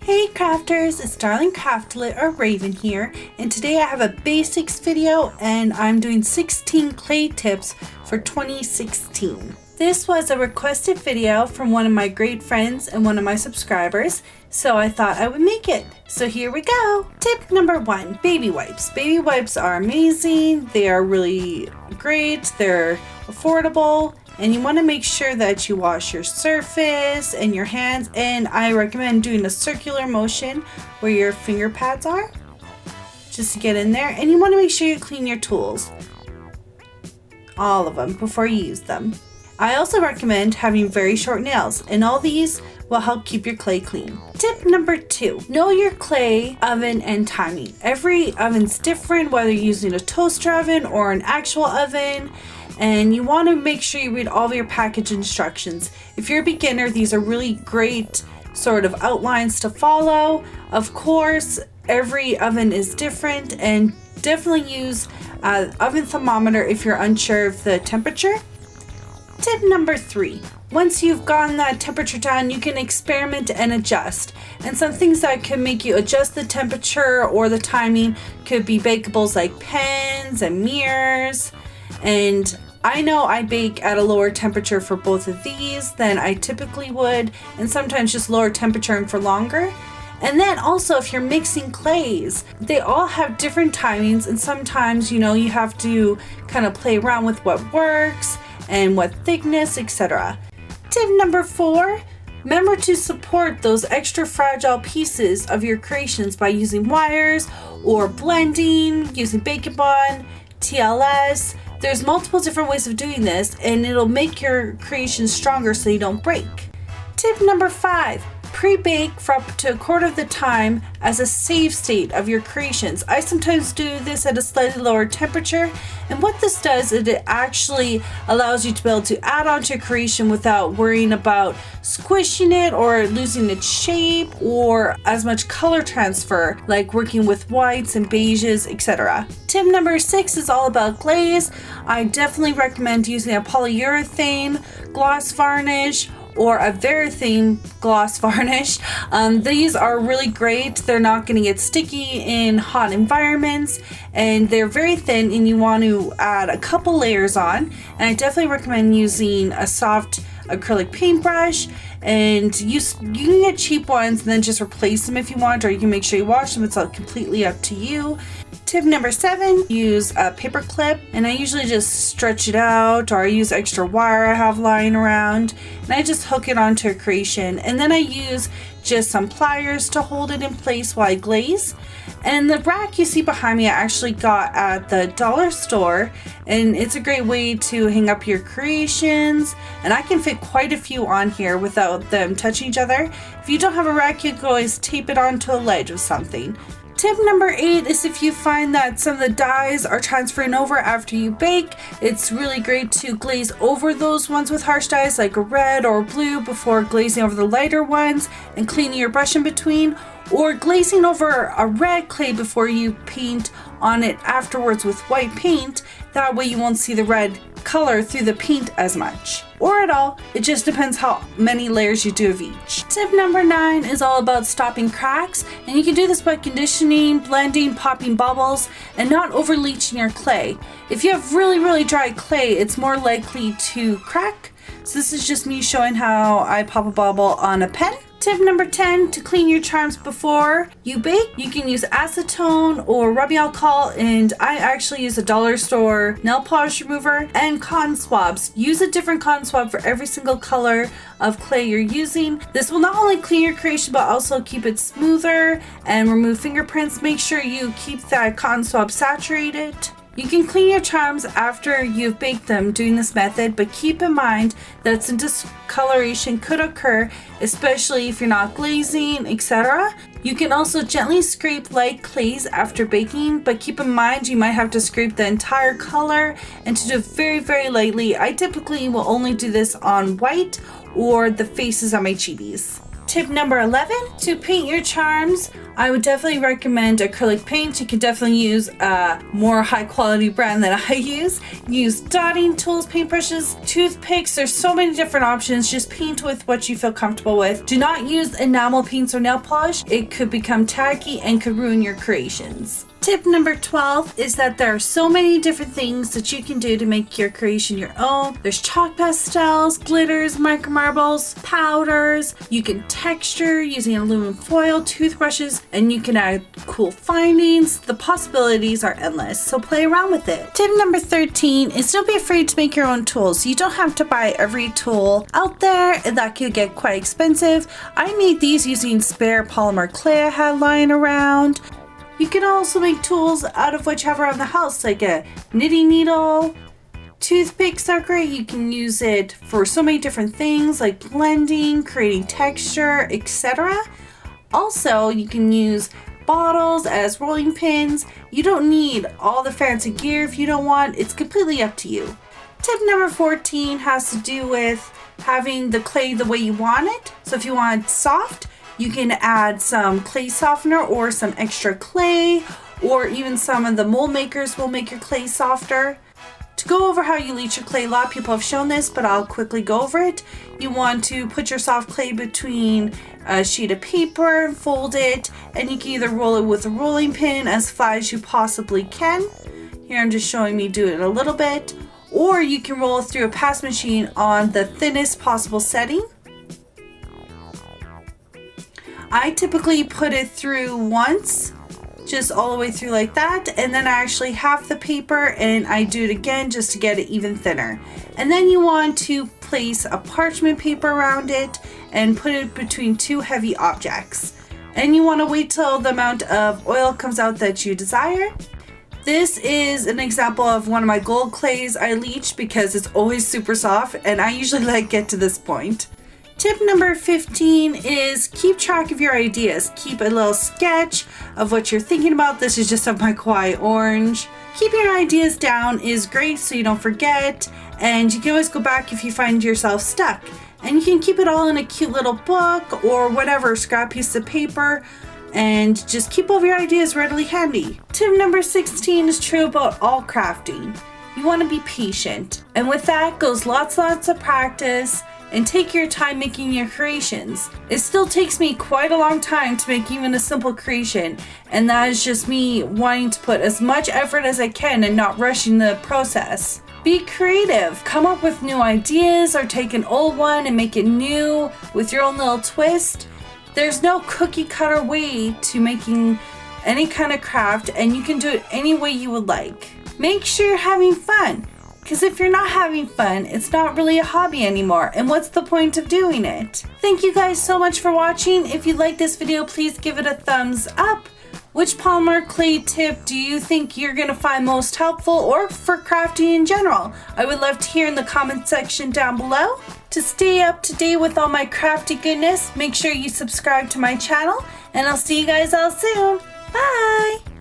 Hey crafters, it's Darling Craftolate or Raven here, and today I have a basics video and I'm doing 16 clay tips for 2016. This was a requested video from one of my great friends and one of my subscribers, so I thought I would make it. So here we go. Tip number 1, baby wipes. Baby wipes are amazing, they are really great, they're affordable, and you want to make sure that you wash your surface and your hands, and I recommend doing a circular motion where your finger pads are, just to get in there. And you want to make sure you clean your tools, all of them, before you use them. I also recommend having very short nails, and all these will help keep your clay clean. Tip number 2, know your clay oven and timing. Every oven's different, whether you're using a toaster oven or an actual oven, and you want to make sure you read all of your package instructions. If you're a beginner, these are really great sort of outlines to follow. Of course, every oven is different, and definitely use an oven thermometer if you're unsure of the temperature. Tip number 3, once you've gotten that temperature down, you can experiment and adjust. And some things that can make you adjust the temperature or the timing could be bakables like pens and mirrors. And I know I bake at a lower temperature for both of these than I typically would, and sometimes just lower temperature and for longer. And then also, if you're mixing clays, they all have different timings, and sometimes, you have to kind of play around with what works and what thickness, etc. Tip number 4, remember to support those extra fragile pieces of your creations by using wires or blending, using Bake Bond, TLS. There's multiple different ways of doing this, and it'll make your creation stronger so you don't break. Tip number 5, pre-bake for up to a quarter of the time as a save state of your creations. I sometimes do this at a slightly lower temperature, and what this does is it actually allows you to be able to add on to your creation without worrying about squishing it or losing its shape or as much color transfer, like working with whites and beiges, etc. Tip number 6 is all about glaze. I definitely recommend using a polyurethane gloss varnish or a Varathane gloss varnish. These are really great. They're not going to get sticky in hot environments, and they're very thin, and you want to add a couple layers on. And I definitely recommend using a soft acrylic paintbrush, and you can get cheap ones and then just replace them if you want, or you can make sure you wash them. It's all completely up to you. Tip number 7, use a paper clip, and I usually just stretch it out, or I use extra wire I have lying around, and I just hook it onto a creation, and then I use just some pliers to hold it in place while I glaze. And the rack you see behind me I actually got at the dollar store, and it's a great way to hang up your creations, and I can fit quite a few on here without them touching each other. If you don't have a rack, you can always tape it onto a ledge of something. Tip number 8 is if you find that some of the dyes are transferring over after you bake, it's really great to glaze over those ones with harsh dyes like a red or blue before glazing over the lighter ones and cleaning your brush in between, or glazing over a red clay before you paint on it afterwards with white paint. That way you won't see the red color through the paint as much, or at all. It just depends how many layers you do of each. Tip number 9 is all about stopping cracks, and you can do this by conditioning, blending, popping bubbles, and not over leaching your clay. If you have really dry clay, it's more likely to crack. So this is just me showing how I pop a bubble on a pen. Tip number 10, to clean your charms before you bake, you can use acetone or rubbing alcohol, and I actually use a dollar store nail polish remover and cotton swabs. Use a different cotton swab for every single color of clay you're using. This will not only clean your creation but also keep it smoother and remove fingerprints. Make sure you keep that cotton swab saturated. You can clean your charms after you've baked them doing this method, but keep in mind that some discoloration could occur, especially if you're not glazing, etc. You can also gently scrape light clays after baking, but keep in mind you might have to scrape the entire color, and to do it very lightly. I typically will only do this on white or the faces on my chibis. Tip number 11, to paint your charms, I would definitely recommend acrylic paint. You can definitely use a more high quality brand than I use. Use dotting tools, paintbrushes, toothpicks. There's so many different options. Just paint with what you feel comfortable with. Do not use enamel paints or nail polish. It could become tacky and could ruin your creations. Tip number 12 is that there are so many different things that you can do to make your creation your own. There's chalk pastels, glitters, micro marbles, powders. You can texture using aluminum foil, toothbrushes, and you can add cool findings. The possibilities are endless, so play around with it. Tip number 13 is don't be afraid to make your own tools. You don't have to buy every tool out there, and that could get quite expensive. I made these using spare polymer clay I had lying around. You can also make tools out of what you have around the house, like a knitting needle. Toothpicks are great. You can use it for so many different things like blending, creating texture, etc. Also, you can use bottles as rolling pins. You don't need all the fancy gear if you don't want. It's completely up to you. Tip number 14 has to do with having the clay the way you want it. So if you want it soft, you can add some clay softener or some extra clay, or even some of the mold makers will make your clay softer. To go over how you leach your clay, a lot of people have shown this, but I'll quickly go over it. You want to put your soft clay between a sheet of paper and fold it, and you can either roll it with a rolling pin as flat as you possibly can. Here I'm just showing me do it a little bit, or you can roll it through a pass machine on the thinnest possible setting. I typically put it through once, just all the way through like that, and then I actually half the paper and I do it again just to get it even thinner. And then you want to place a parchment paper around it and put it between two heavy objects. And you want to wait till the amount of oil comes out that you desire. This is an example of one of my gold clays I leached because it's always super soft, and I usually like get to this point. Tip number 15 is keep track of your ideas. Keep a little sketch of what you're thinking about. This is just of my kawaii orange. Keeping your ideas down is great so you don't forget, and you can always go back if you find yourself stuck. And you can keep it all in a cute little book or whatever, scrap piece of paper, and just keep all of your ideas readily handy. Tip number 16 is true about all crafting. You want to be patient, and with that goes lots of practice. And take your time making your creations. It still takes me quite a long time to make even a simple creation, and that is just me wanting to put as much effort as I can and not rushing the process. Be creative. Come up with new ideas or take an old one and make it new with your own little twist. There's no cookie cutter way to making any kind of craft, and you can do it any way you would like. Make sure you're having fun. Because if you're not having fun, it's not really a hobby anymore, and what's the point of doing it? Thank you guys so much for watching. If you like this video, please give it a thumbs up. Which polymer clay tip do you think you're going to find most helpful, or for crafting in general? I would love to hear in the comment section down below. To stay up to date with all my crafty goodness, make sure you subscribe to my channel, and I'll see you guys all soon. Bye!